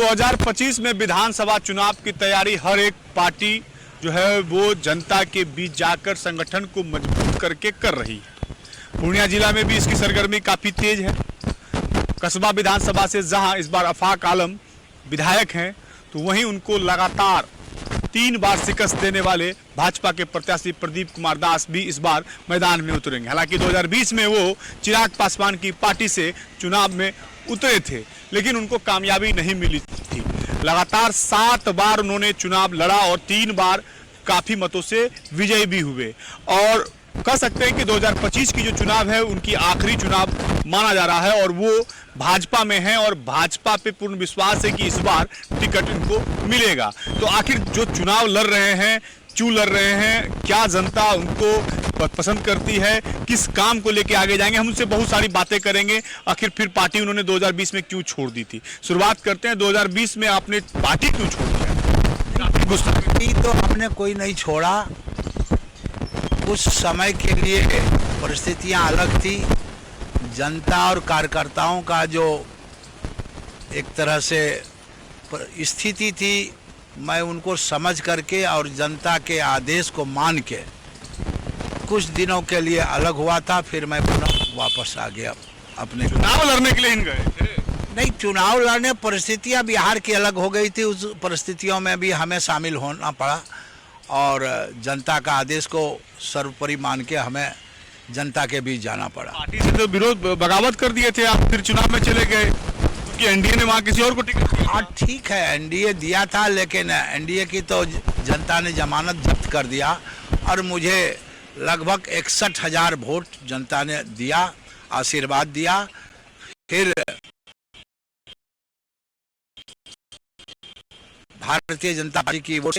2025 में विधानसभा चुनाव की तैयारी हर एक पार्टी जो है वो जनता के बीच जाकर संगठन को मजबूत करके कर रही है। पूर्णिया जिला में भी इसकी सरगर्मी काफ़ी तेज है। कस्बा विधानसभा से जहां इस बार आफाक आलम विधायक हैं, तो वहीं उनको लगातार 3 बार शिकस्त देने वाले भाजपा के प्रत्याशी प्रदीप कुमार दास भी इस बार मैदान में उतरेंगे। हालांकि 2020 में वो चिराग पासवान की पार्टी से चुनाव में उतरे थे, लेकिन उनको कामयाबी नहीं मिली थी। लगातार 7 बार उन्होंने चुनाव लड़ा और 3 बार काफ़ी मतों से विजयी भी हुए। और कह सकते हैं कि 2025 की जो चुनाव है उनकी आखिरी चुनाव माना जा रहा है और वो भाजपा में है और भाजपा पे पूर्ण विश्वास है कि इस बार टिकट इनको मिलेगा। तो आखिर जो चुनाव लड़ रहे हैं, क्यों लड़ रहे हैं, क्या जनता उनको पसंद करती है, किस काम को लेके आगे जाएंगे, हम उनसे बहुत सारी बातें करेंगे। आखिर फिर पार्टी उन्होंने 2020 में क्यों छोड़ दी थी, शुरुआत करते हैं। 2020 में आपने पार्टी क्यों छोड़ दी? पार्टी तो हमने कोई नहीं छोड़ा। उस समय के लिए परिस्थितियां अलग थी। जनता और कार्यकर्ताओं का जो एक तरह से स्थिति थी, मैं उनको समझ करके और जनता के आदेश को मान के कुछ दिनों के लिए अलग हुआ था। फिर मैं पुनः वापस आ गया अपने चुनाव लड़ने के लिए इन गए थे। नहीं, चुनाव लड़ने परिस्थितियां बिहार की अलग हो गई थी। उस परिस्थितियों में भी हमें शामिल होना पड़ा और जनता का आदेश को सर्वोपरि मान के हमें जनता के बीच जाना पड़ा। पार्टी से तो विरोध बगावत कर दिए थे आप, फिर चुनाव में चले गए क्योंकि एनडीए ने वहाँ किसी और को टिकट दिया। हाँ ठीक है, एनडीए दिया था, लेकिन एनडीए की तो जनता ने जमानत जब्त कर दिया और मुझे लगभग 61,000 वोट जनता ने दिया, आशीर्वाद दिया। फिर भारतीय जनता पार्टी की वोट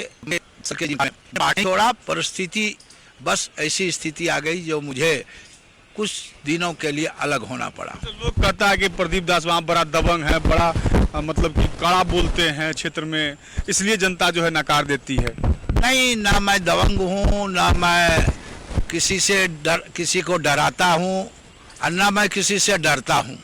थोड़ा परिस्थिति, बस ऐसी स्थिति आ गई जो मुझे कुछ दिनों के लिए अलग होना पड़ा। तो लोग कहता है कि प्रदीप दास वहाँ बड़ा दबंग है, बड़ा मतलब कि कड़ा बोलते हैं क्षेत्र में, इसलिए जनता जो है नकार देती है। नहीं, ना मैं दबंग हूँ, ना मैं किसी को डराता हूँ और ना मैं किसी से डरता हूँ।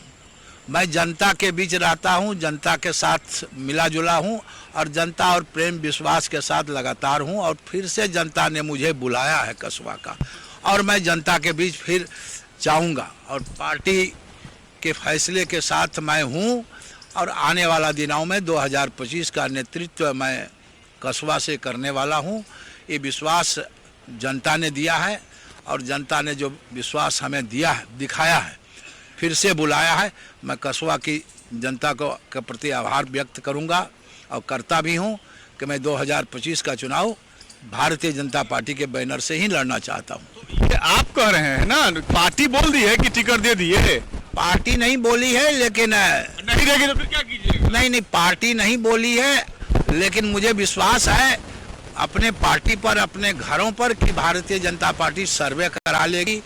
मैं जनता के बीच रहता हूँ, जनता के साथ मिला जुला हूँ और जनता और प्रेम विश्वास के साथ लगातार हूँ। और फिर से जनता ने मुझे बुलाया है कस्बा का और मैं जनता के बीच फिर जाऊँगा और पार्टी के फैसले के साथ मैं हूँ। और आने वाला दिनों में 2025 का नेतृत्व मैं कस्बा से करने वाला हूँ। ये विश्वास जनता ने दिया है और जनता ने जो विश्वास हमें दिया है, दिखाया है, फिर से बुलाया है। मैं कस्बा की जनता को के प्रति आभार व्यक्त करूंगा और करता भी हूं कि मैं 2025 का चुनाव भारतीय जनता पार्टी के बैनर से ही लड़ना चाहता हूं। तो ये आप कह रहे हैं ना, पार्टी बोल दी है कि टिकट दे दिए। पार्टी नहीं बोली है, लेकिन नहीं देगी तो फिर क्या कीजिएगा? नहीं, पार्टी नहीं बोली है, लेकिन मुझे विश्वास है अपने पार्टी पर, अपने घरों पर कि भारतीय जनता पार्टी सर्वे करा लेगी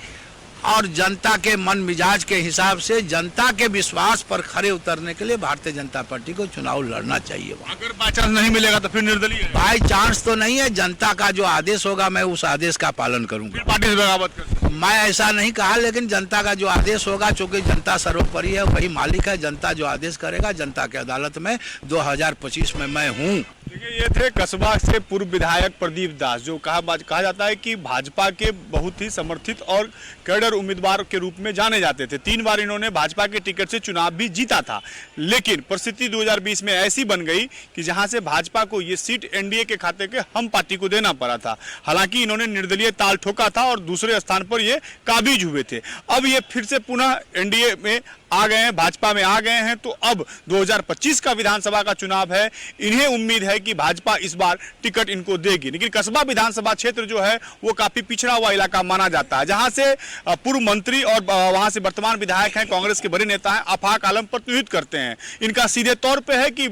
और जनता के मन मिजाज के हिसाब से जनता के विश्वास पर खरे उतरने के लिए भारतीय जनता पार्टी को चुनाव लड़ना चाहिए। अगर बाई चांस नहीं मिलेगा तो फिर निर्दलीय है। बाई चांस तो नहीं है, जनता का जो आदेश होगा मैं उस आदेश का पालन करूंगा। पार्टी से बगावत कर, मैं ऐसा नहीं कहा, लेकिन जनता का जो आदेश होगा, चूंकि जनता सर्वोपरि है, वही मालिक है, जनता जो आदेश करेगा, जनता के अदालत में 2025 में मैं हूँ। देखिए, ये थे कस्बा से पूर्व विधायक प्रदीप दास, जो कहा जाता है कि भाजपा के बहुत ही समर्थित और कैडर उम्मीदवार के रूप में जाने जाते थे। 3 बार इन्होंने भाजपा के टिकट से चुनाव भी जीता था, लेकिन परिस्थिति 2020 में ऐसी बन गई कि जहां से भाजपा को ये सीट एनडीए के खाते के हम पार्टी को देना पड़ा था। हालांकि इन्होंने निर्दलीय ताल ठोका था और दूसरे स्थान पर ये काबिज हुए थे। अब ये फिर से पुनः एनडीए में आ गए हैं, भाजपा में आ गए हैं। तो अब 2025 का विधानसभा का चुनाव है, इन्हें उम्मीद है कि भाजपा इस बार टिकट इनको देगी। लेकिन कस्बा विधानसभा क्षेत्र जो है वो काफी पिछड़ा हुआ इलाका माना जाता है, जहां से पूर्व मंत्री और वहां से वर्तमान विधायक हैं, कांग्रेस के बड़े नेता हैं, आफाक आलम प्रतिनिधित्व करते हैं। इनका सीधे तौर पर है कि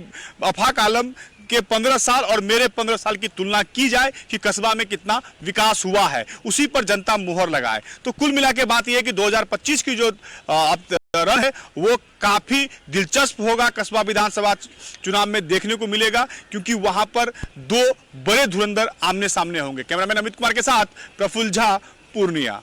आफाक आलम के 15 साल और मेरे 15 साल की तुलना की जाए कि कस्बा में कितना विकास हुआ है, उसी पर जनता मुहर लगाए। तो कुल मिला के बात यह है कि 2025 की जो रण है वो काफी दिलचस्प होगा, कस्बा विधानसभा चुनाव में देखने को मिलेगा, क्योंकि वहां पर 2 बड़े धुरंधर आमने सामने होंगे। कैमरामैन अमित कुमार के साथ प्रफुल्ल झा, पूर्णिया।